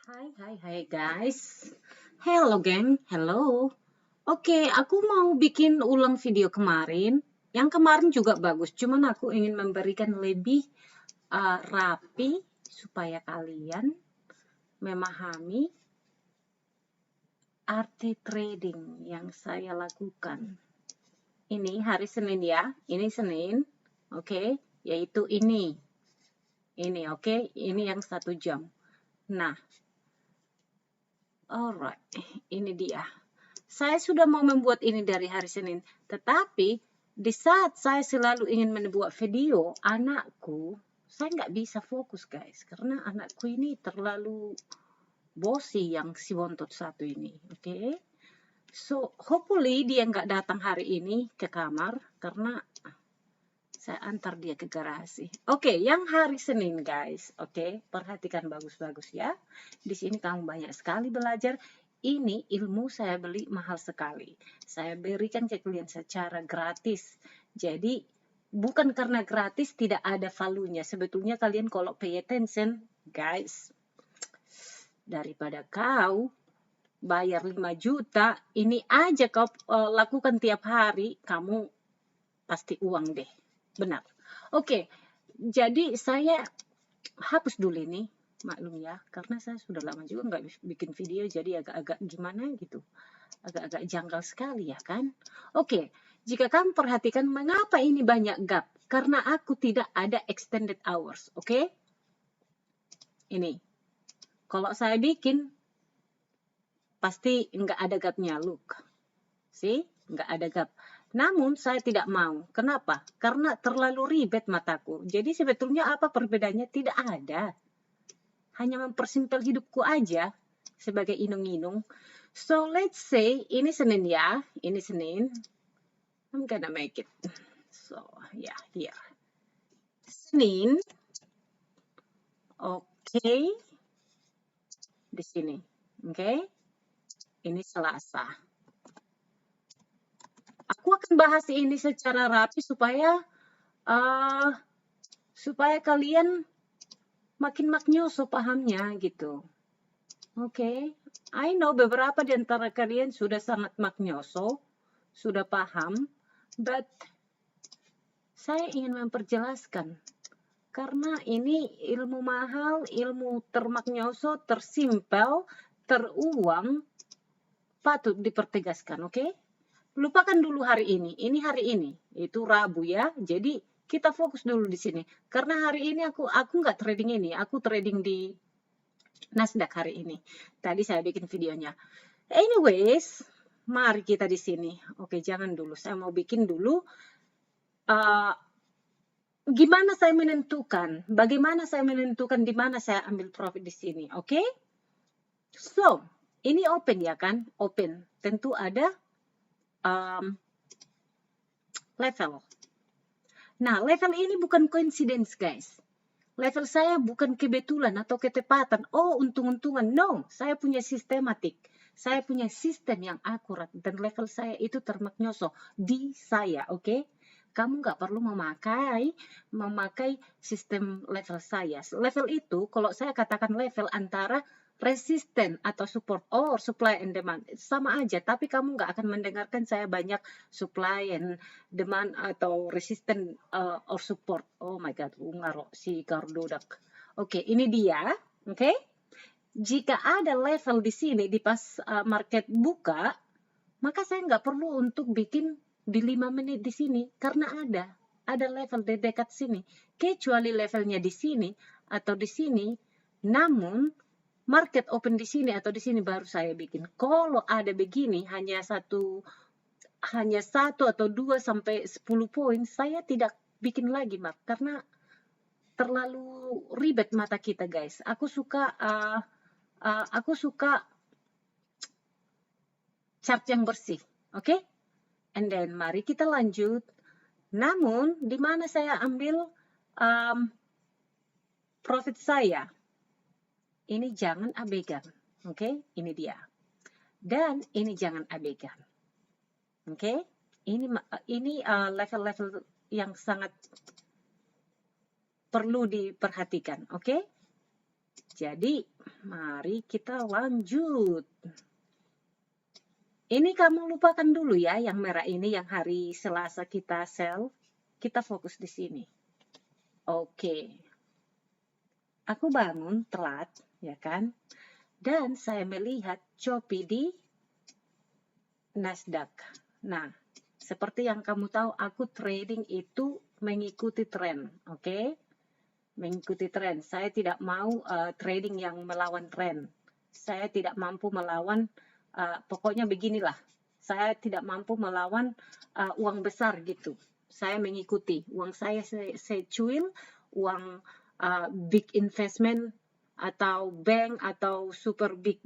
Hai guys. Hello geng, hello. Oke, aku mau bikin ulang video kemarin. Yang kemarin juga bagus, cuman aku ingin memberikan lebih rapi supaya kalian memahami arti trading yang saya lakukan. Ini hari Senin ya, ini Senin, oke, yaitu ini, oke, ini yang 1 jam. Nah, alright, ini dia. Saya sudah mau membuat ini dari hari Senin, tetapi di saat saya selalu ingin membuat video, saya nggak bisa fokus guys, karena anakku ini terlalu bosi yang si bontot satu ini, oke? So, hopefully dia nggak datang hari ini ke kamar, karena saya antar dia ke garasi. Oke, yang hari Senin guys, oke? Perhatikan bagus-bagus ya. Di sini kamu banyak sekali belajar. Ini ilmu saya beli mahal sekali. Saya berikan ke kalian secara gratis. Jadi, bukan karena gratis tidak ada valunya. Sebetulnya kalian kalau pay attention, guys, daripada kau bayar 5 juta, ini aja kau lakukan tiap hari, kamu pasti uang deh. Benar. Oke, jadi saya hapus dulu ini. Maklum ya, karena saya sudah lama juga nggak bikin video, jadi agak-agak gimana gitu. Agak-agak janggal sekali ya kan. Oke, jika kamu perhatikan mengapa ini banyak gap. Karena aku tidak ada extended hours, oke? Ini. Kalau saya bikin, pasti nggak ada gapnya, look. See? Nggak ada gap. Namun saya tidak mau. Kenapa? Karena terlalu ribet mataku. Jadi sebetulnya apa perbedaannya? Tidak ada. Hanya mempersimpel hidupku aja sebagai inung-inung. So let's say ini Senin ya. Ini Senin. I'm gonna make it. So yeah, here. Senin. Oke. Di sini. Oke. Ini Selasa. Aku akan bahas ini secara rapi supaya kalian makin maknyoso pahamnya gitu. Oke, I know beberapa di antara kalian sudah sangat maknyoso, sudah paham, but saya ingin memperjelaskan karena ini ilmu mahal, ilmu termaknyoso, tersimpel, teruang, patut dipertegaskan, oke? Lupakan dulu hari ini hari ini, itu Rabu ya, jadi kita fokus dulu di sini. Karena hari ini aku nggak trading ini, aku trading di Nasdaq hari ini. Tadi saya bikin videonya. Anyways, mari kita di sini. Oke, jangan dulu. Saya mau bikin dulu gimana saya menentukan, bagaimana saya menentukan di mana saya ambil profit di sini. Oke? So, ini open ya kan? Open. Tentu ada level. Nah, level ini bukan coincidence, guys. Level saya bukan kebetulan atau ketepatan. Oh, untung-untungan. No, saya punya sistematik. Saya punya sistem yang akurat. Dan level saya itu termaknyoso di saya, oke? Kamu nggak perlu memakai sistem level saya. Level itu, kalau saya katakan level antara resisten atau support or supply and demand sama aja, tapi kamu nggak akan mendengarkan saya banyak supply and demand atau resisten or support. Oh my god, ungaro si Gardodak. Oke, ini dia. Oke, jika ada level di sini di pas market buka, maka saya nggak perlu untuk bikin di 5 menit di sini karena ada level di dekat sini. Kecuali levelnya di sini atau di sini, namun market open di sini atau di sini baru saya bikin. Kalau ada begini hanya satu atau 2 sampai 10 poin, saya tidak bikin lagi, Mak, karena terlalu ribet mata kita, guys. Aku suka chart yang bersih, oke? And then mari kita lanjut. Namun di mana saya ambil profit saya? Ini jangan abaikan, oke? Ini dia. Dan ini jangan abaikan. Oke? Ini level-level yang sangat perlu diperhatikan, oke? Jadi, mari kita lanjut. Ini kamu lupakan dulu ya, yang merah ini yang hari Selasa kita sell. Kita fokus di sini. Oke. Aku bangun telat, ya kan? Dan saya melihat Shopee di Nasdaq. Nah, seperti yang kamu tahu, aku trading itu mengikuti tren, oke? Mengikuti tren. Saya tidak mau trading yang melawan tren. Saya tidak mampu melawan, pokoknya beginilah. Saya tidak mampu melawan uang besar gitu. Saya mengikuti. Uang saya cuil, uang big investment atau bank atau super big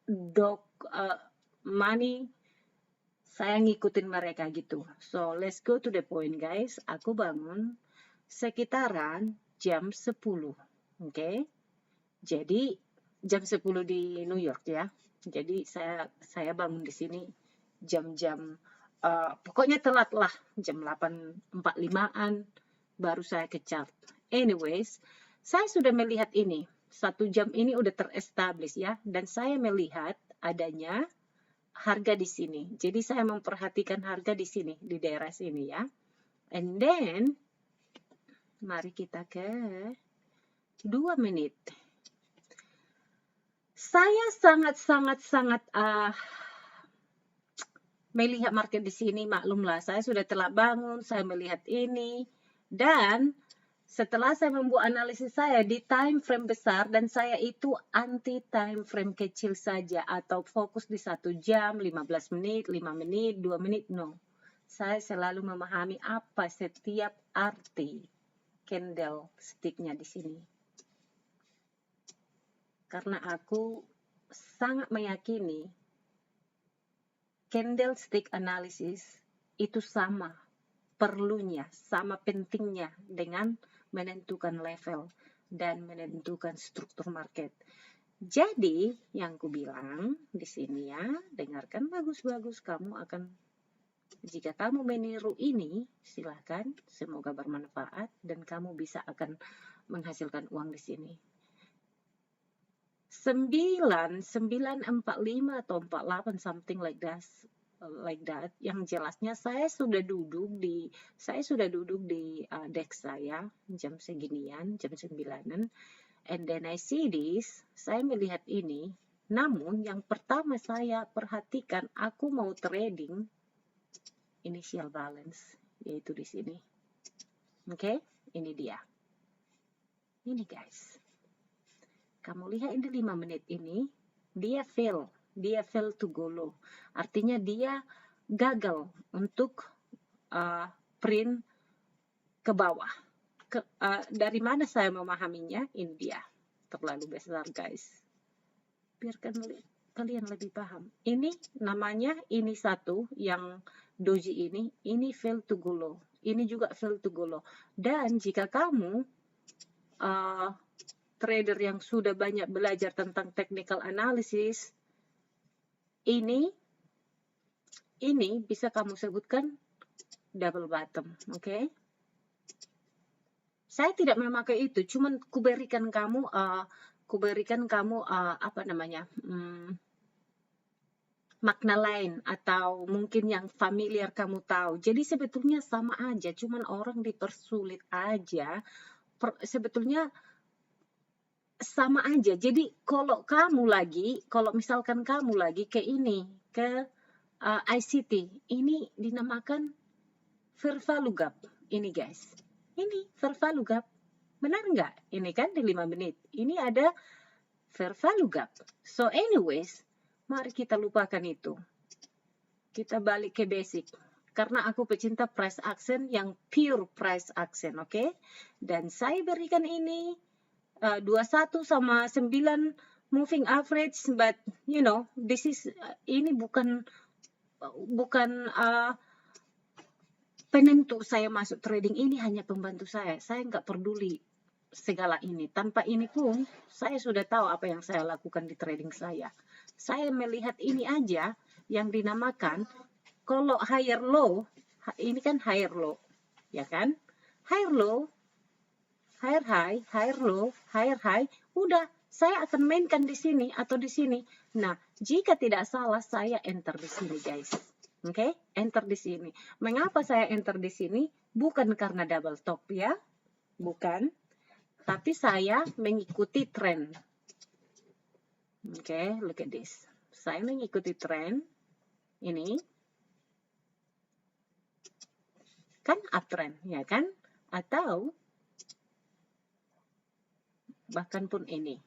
dog money, saya ngikutin mereka gitu. So, let's go to the point guys. Aku bangun sekitaran jam 10. Oke. Jadi jam 10 di New York ya. Jadi saya bangun di sini jam-jam pokoknya telat lah, jam 8.45-an baru saya ke chart. Anyways, saya sudah melihat ini. 1 jam ini udah terestablish ya, dan saya melihat adanya harga di sini. Jadi saya memperhatikan harga di sini, di daerah sini ya. And then mari kita ke 2 menit. Saya sangat melihat market di sini, maklumlah. Saya sudah telah bangun, saya melihat ini. Dan setelah saya membuat analisis saya di time frame besar, dan saya itu anti time frame kecil saja, atau fokus di 1 jam, 15 menit, 5 menit, 2 menit, no. Saya selalu memahami apa setiap arti candlestick-nya di sini. Karena aku sangat meyakini candlestick analysis itu sama perlunya, sama pentingnya dengan menentukan level dan menentukan struktur market. Jadi, yang ku bilang di sini ya, dengarkan bagus-bagus, kamu akan, jika kamu meniru ini, silahkan, semoga bermanfaat dan kamu bisa akan menghasilkan uang di sini. 945 atau 48 something like that. Yang jelasnya saya sudah duduk di desk saya jam seginian, jam 9-an, and then I see this, saya melihat ini. Namun yang pertama saya perhatikan, aku mau trading initial balance, yaitu di sini. Oke, ini dia. Ini guys. Kamu lihat ini 5 menit ini, dia fail to go low. Artinya dia gagal untuk print ke bawah. Dari mana saya memahaminya? Ini dia. Terlalu besar guys. Biarkan kalian lebih paham. Ini namanya, ini satu yang doji ini fail to go low. Ini juga fail to go low. Dan jika kamu trader yang sudah banyak belajar tentang technical analysis, ini bisa kamu sebutkan double bottom, oke? Saya tidak memakai itu, cuman kuberikan kamu apa namanya, makna lain atau mungkin yang familiar kamu tahu. Jadi sebetulnya sama aja, cuman orang dipersulit aja. Sebetulnya sama aja. Jadi kalau misalkan kamu lagi ke ini, ke ICT, ini dinamakan fair value gap. Ini guys, ini fair value gap. Benar nggak? Ini kan di 5 menit. Ini ada fair value gap. So anyways, mari kita lupakan itu. Kita balik ke basic. Karena aku pecinta price action yang pure price action, oke? Dan saya berikan ini 21 sama 9 moving average, but you know, this is ini bukan penentu saya masuk trading. Ini hanya pembantu saya nggak peduli segala ini. Tanpa ini pun saya sudah tahu apa yang saya lakukan di trading saya melihat ini aja yang dinamakan, kalau higher low, ini kan higher low ya kan, higher low, higher high, higher low, higher high, udah saya akan mainkan di sini atau di sini. Nah, jika tidak salah saya enter di sini, guys. Oke, enter di sini. Mengapa saya enter di sini? Bukan karena double top ya, bukan. Tapi saya mengikuti tren. Oke, look at this. Saya mengikuti tren ini. Kan uptrend, ya kan? Atau bahkan pun ini.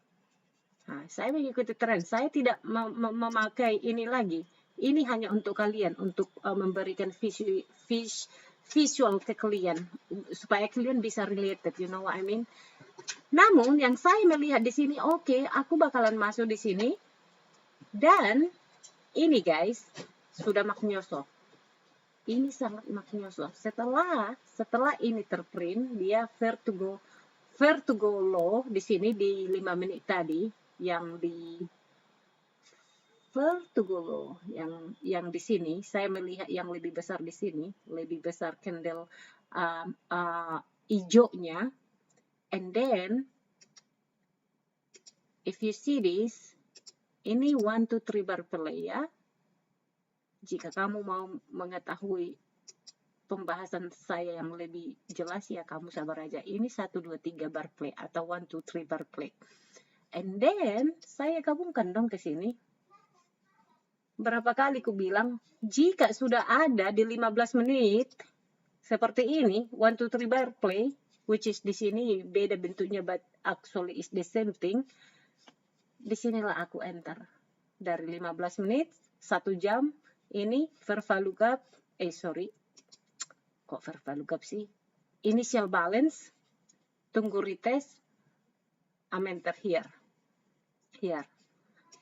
Nah, saya mengikuti tren. Saya tidak memakai ini lagi. Ini hanya untuk kalian, untuk memberikan visual ke kalian, supaya kalian bisa related, you know what I mean? Namun yang saya melihat di sini, oke, aku bakalan masuk di sini, dan ini guys sudah maknyoso. Ini sangat maknyoso. Setelah ini terprint, dia fair to go low di sini di 5 menit tadi, yang di fair to go low, yang di sini saya melihat yang lebih besar di sini, lebih besar candle hijaunya. And then if you see this, ini 1, 2, 3 bar play ya. Jika kamu mau mengetahui pembahasan saya yang lebih jelas ya, kamu sabar aja. Ini 1, 2, 3 bar play atau 1, 2, 3 bar play. And then saya gabungkan dong ke sini. Berapa kali ku bilang, jika sudah ada di 15 menit seperti ini, 1, 2, 3 bar play, which is di sini beda bentuknya but actually is the same thing. Disinilah aku enter. Dari 15 menit, 1 jam, ini fair value gap, kok fair value gap sih? Initial balance, tunggu retest, I'm enter here.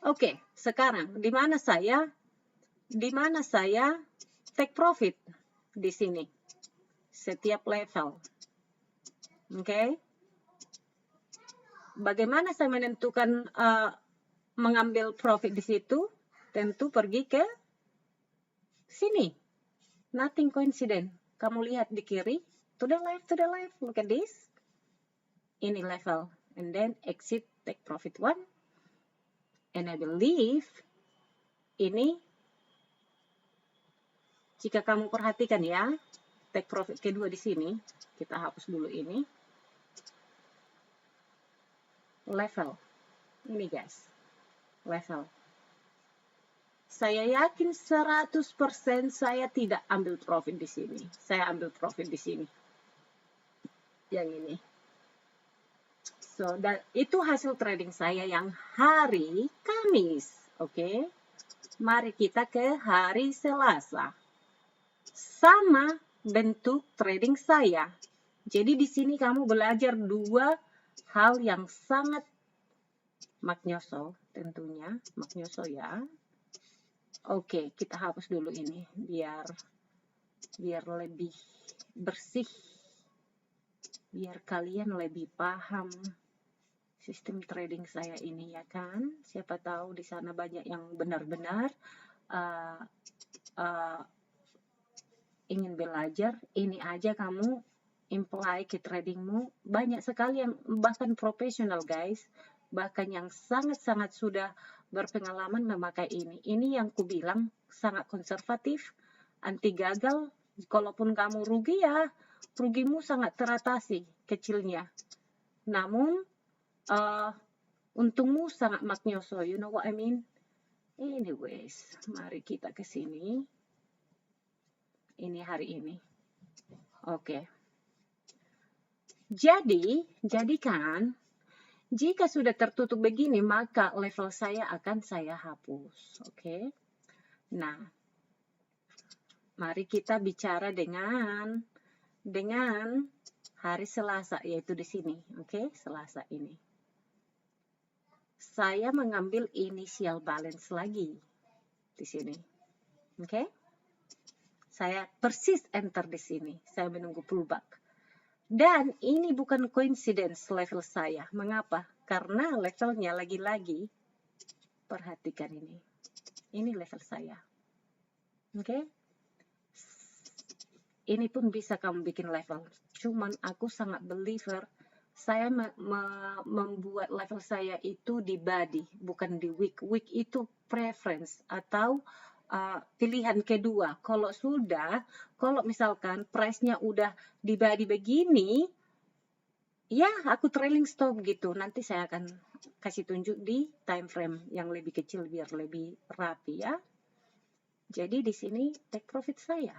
Oke, sekarang di mana saya take profit di sini setiap level. Oke. Bagaimana saya menentukan mengambil profit di situ? Tentu pergi ke sini. Nothing coincident. Kamu lihat di kiri, to the left, look at this. Ini level, and then exit, take profit 1. And I believe ini, jika kamu perhatikan ya, take profit kedua di sini, kita hapus dulu ini. Level. Ini guys, level. Saya yakin 100% saya tidak ambil profit di sini. Saya ambil profit di sini. Yang ini. So, dan itu hasil trading saya yang hari Kamis. Oke. Mari kita ke hari Selasa. Sama bentuk trading saya. Jadi di sini kamu belajar dua hal yang sangat maknyoso, tentunya maknyoso ya. Oke, kita hapus dulu ini biar lebih bersih, biar kalian lebih paham sistem trading saya ini ya kan. Siapa tahu di sana banyak yang benar-benar ingin belajar. Ini aja kamu imply ke tradingmu, banyak sekali yang bahkan profesional guys, bahkan yang sangat-sangat sudah berpengalaman memakai ini. Ini yang ku bilang sangat konservatif, anti gagal. Kalaupun kamu rugi ya, rugimu sangat teratasi kecilnya. Namun untungmu sangat maknyoso, you know what I mean? Anyways, mari kita ke sini. Ini hari ini. Oke. Jadikan jika sudah tertutup begini, maka level saya akan saya hapus. Oke. Nah, mari kita bicara dengan hari Selasa, yaitu di sini. Oke, Selasa ini. Saya mengambil initial balance lagi di sini. Oke. Saya persis enter di sini. Saya menunggu pullback. Dan ini bukan coincidence level saya. Mengapa? Karena levelnya lagi-lagi, perhatikan ini. Ini level saya. Oke? Ini pun bisa kamu bikin level. Cuman aku sangat believer saya membuat level saya itu di body, bukan di week. Week itu preference atau pilihan kedua. Kalau misalkan price-nya udah di body begini, ya aku trailing stop gitu. Nanti saya akan kasih tunjuk di time frame yang lebih kecil biar lebih rapi ya. Jadi di sini take profit saya.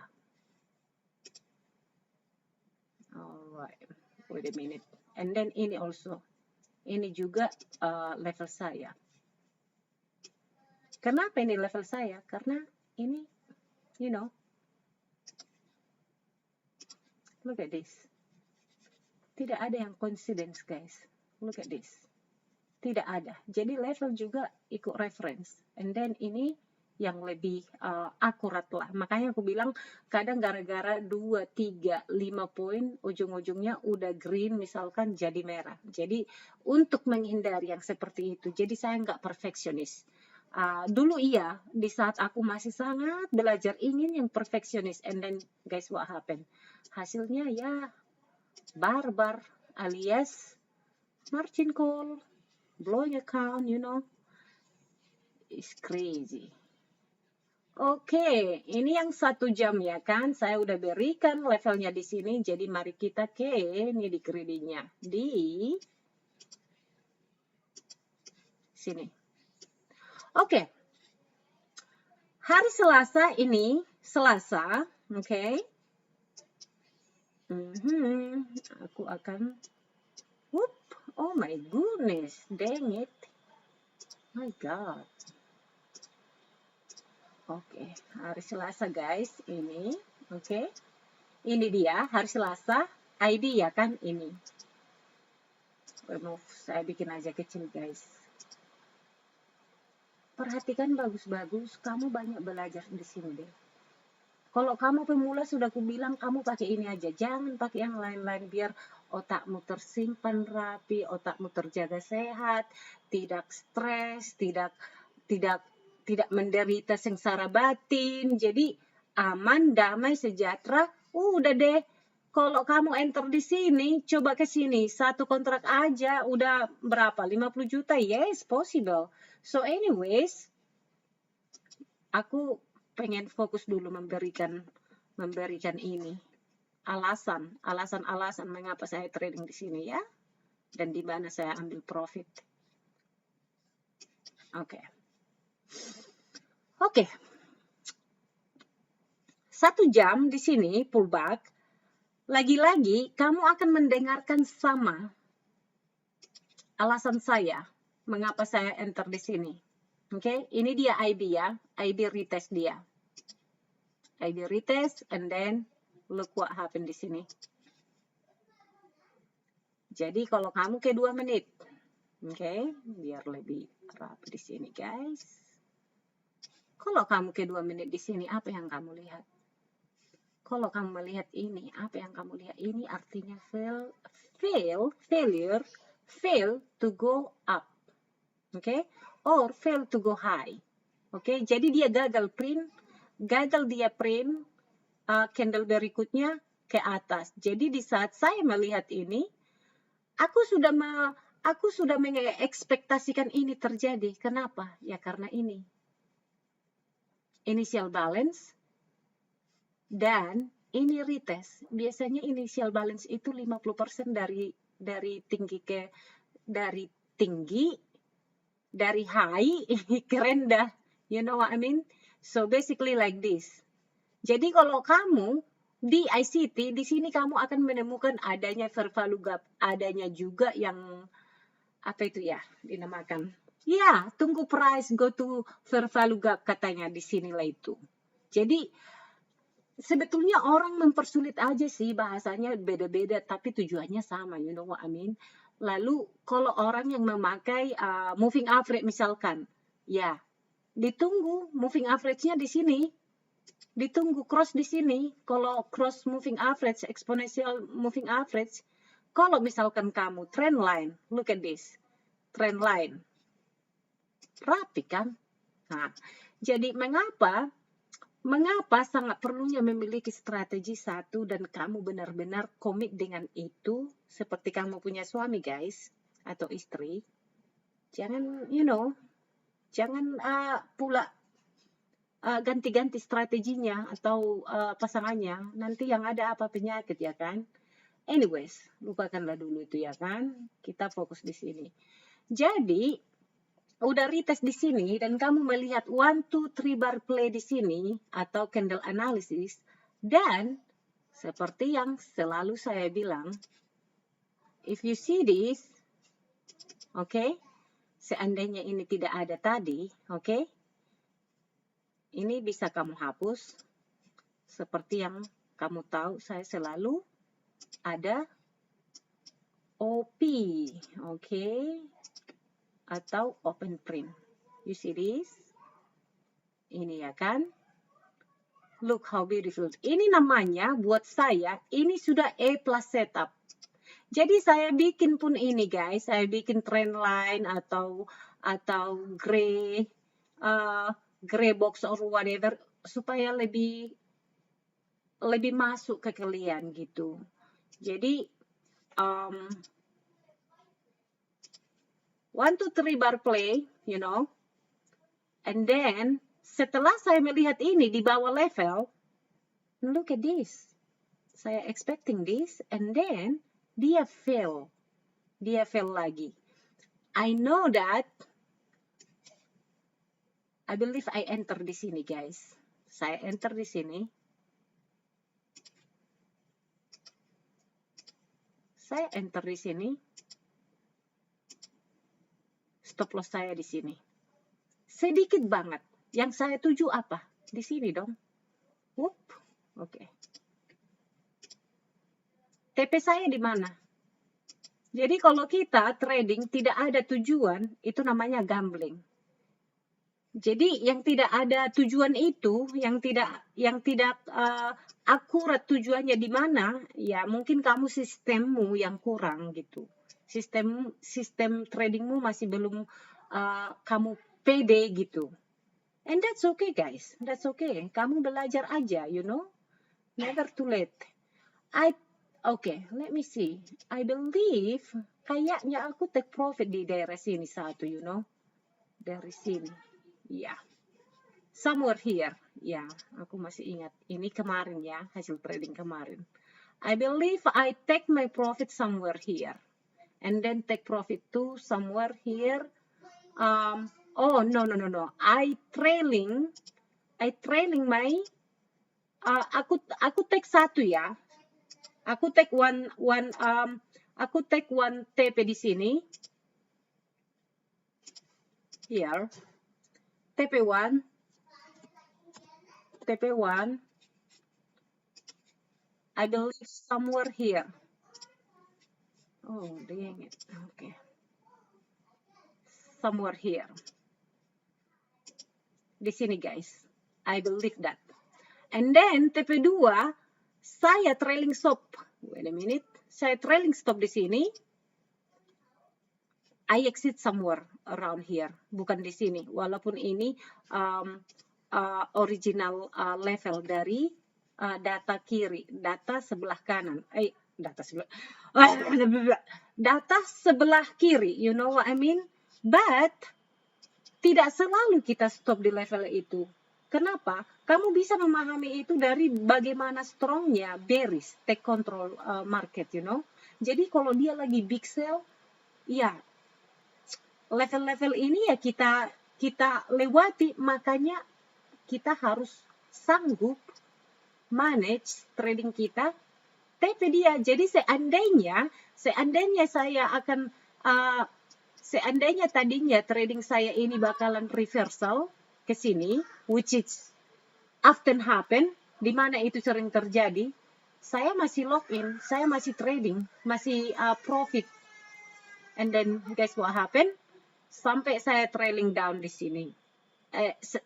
Alright, wait a minute. And then ini also. Ini juga level saya. Kenapa ini level saya? Karena ini, you know, look at this. Tidak ada yang coincidence, guys. Look at this. Tidak ada. Jadi level juga ikut reference. And then ini yang lebih akurat lah. Makanya aku bilang kadang gara-gara 2, 3, 5 poin ujung-ujungnya udah green misalkan jadi merah. Jadi untuk menghindari yang seperti itu. Jadi saya nggak perfeksionis. Dulu iya, di saat aku masih sangat belajar ingin yang perfeksionis. And then guys what happened? Hasilnya ya barbar alias margin call, blowing account, you know. It's crazy. Oke, ini yang 1 jam ya kan, saya udah berikan levelnya di sini, jadi mari kita ke ini di greedy-nya, di sini. Oke, hari Selasa ini, Selasa, oke. Aku akan, oh my goodness, dang it, my god. Oke, hari Selasa guys, ini, oke. Ini dia, hari Selasa, ID ya kan, ini. Remove, saya bikin aja kecil guys. Perhatikan bagus-bagus, kamu banyak belajar di sini deh. Kalau kamu pemula sudah aku bilang kamu pakai ini aja, jangan pakai yang lain-lain biar otakmu tersimpan rapi, otakmu terjaga sehat, tidak stres, tidak menderita sengsara batin, jadi aman, damai, sejahtera. Udah deh, kalau kamu enter di sini, coba ke sini, 1 kontrak aja udah berapa? 50 juta? Yes, possible. So anyways, aku pengen fokus dulu memberikan ini alasan mengapa saya trading di sini ya, dan di mana saya ambil profit. Oke. 1 jam di sini pullback. Lagi-lagi kamu akan mendengarkan sama alasan saya mengapa saya enter di sini. Oke, ini dia IB ya, IB retest dia. IB retest and then look what happened di sini. Jadi kalau kamu ke 2 menit, oke, biar lebih rapi di sini guys. Kalau kamu ke 2 menit di sini, apa yang kamu lihat? Kalau kamu melihat ini, apa yang kamu lihat? Ini artinya fail to go up, oke? Or fail to go high, oke? Jadi dia gagal dia print candle berikutnya ke atas. Jadi di saat saya melihat ini, aku sudah mengekspektasikan ini terjadi. Kenapa? Ya karena ini initial balance dan ini retest. Biasanya initial balance itu 50% dari high ke rendah. You know what I mean? So basically like this. Jadi kalau kamu di ICT, di sini kamu akan menemukan adanya fair value gap, adanya juga yang apa itu ya dinamakan. Ya, tunggu price go to fair value gap katanya di sinilah itu. Jadi sebetulnya orang mempersulit aja sih, bahasanya beda-beda tapi tujuannya sama, you know what I mean. Lalu kalau orang yang memakai moving average misalkan, ya ditunggu moving average-nya di sini. Ditunggu cross di sini. Kalau cross moving average, exponential moving average, kalau misalkan kamu trend line, look at this. Trend line. Rapi kan? Nah, jadi mengapa Mengapa sangat perlunya memiliki strategi satu dan kamu benar-benar komit dengan itu, seperti kamu punya suami guys, atau istri. Jangan, jangan pula ganti-ganti strateginya atau pasangannya, nanti yang ada apa penyakit ya kan. Anyways, lupakanlah dulu itu ya kan, kita fokus di sini. Jadi, udah retest di sini dan kamu melihat 1, 2, 3 bar play di sini atau candle analysis, dan seperti yang selalu saya bilang, if you see this, okay, seandainya ini tidak ada tadi, okay, ini bisa kamu hapus. Seperti yang kamu tahu, saya selalu ada OP, okay, atau open print. You see this? Ini ya kan? Look how beautiful. Ini namanya buat saya, ini sudah A+ setup. Jadi saya bikin pun ini guys, saya bikin trend line atau gray box or whatever, supaya lebih masuk ke kalian gitu. Jadi 1, 2, 3 bar play, and then setelah saya melihat ini di bawah level, look at this, saya expecting this, and then dia fail lagi. I know that, I believe I enter di sini guys, saya enter di sini, stop loss saya di sini. Sedikit banget. Yang saya tuju apa? Di sini dong. Oke. TP saya di mana? Jadi kalau kita trading tidak ada tujuan, itu namanya gambling. Jadi yang tidak ada tujuan itu, yang tidak akurat tujuannya di mana, ya mungkin kamu sistemmu yang kurang gitu. Sistem tradingmu masih belum kamu pede gitu. And that's okay guys, that's okay. Kamu belajar aja, never too late. Okay, let me see. I believe kayaknya aku take profit di daerah sini satu, dari sini. Ya, somewhere here. Ya, aku masih ingat. Ini kemarin ya, hasil trading kemarin. I believe I take my profit somewhere here. And then take profit to somewhere here. Oh, no. I trailing my, aku take satu ya. Aku take one TP di sini. Here. TP1, I believe somewhere here. Oh, dang it. Okay. Somewhere here. Di sini guys. I believe that. And then TP2, saya trailing stop. Wait a minute. Saya trailing stop di sini. I exit somewhere around here, bukan di sini. Walaupun ini original level dari data kiri, data sebelah kanan. Data sebelah kiri, you know what I mean? But tidak selalu kita stop di level itu. Kenapa? Kamu bisa memahami itu dari bagaimana strongnya bearish take control market, Jadi kalau dia lagi big sell, ya level-level ini ya kita lewati, makanya kita harus sanggup manage trading kita TP dia. Jadi seandainya saya akan seandainya tadinya trading saya ini bakalan reversal ke sini, which is often happen, di mana itu sering terjadi, saya masih lock in, saya masih trading, masih profit. And then guys what happened? Sampai saya trailing down di sini.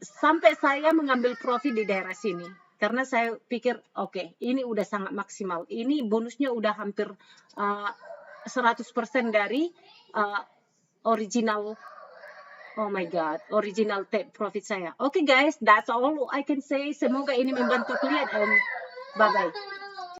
Sampai saya mengambil profit di daerah sini. Karena saya pikir, oke, ini udah sangat maksimal. Ini bonusnya udah hampir 100% dari original Oh my God, original take profit saya. Oke guys, that's all I can say. Semoga ini membantu kalian. Bye-bye.